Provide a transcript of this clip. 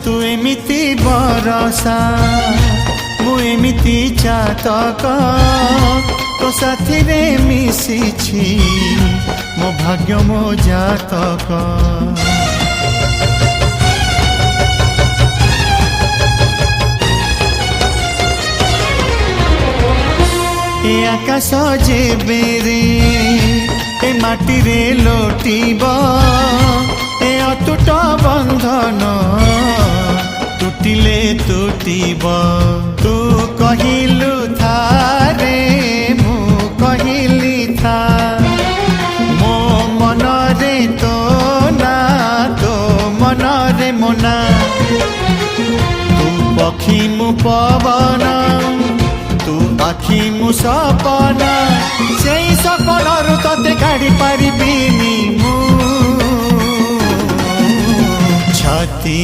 तू एमिति बरसा मु एमिति चातक तो साथी रे मिशिछि मो भाग्य मो जातक। ए आकाश जेबे रे ए माटी रे लोटिब ए अटूट बंधन टूटिले टूटिब। तू कहिलु था रे मु कहिली था मो मन रे तो ना तो मन रे मोना। तू पक्षी मु पवन तू आखि मु सपना से सपन तते काढ़ी पारिबिनी मु छाती।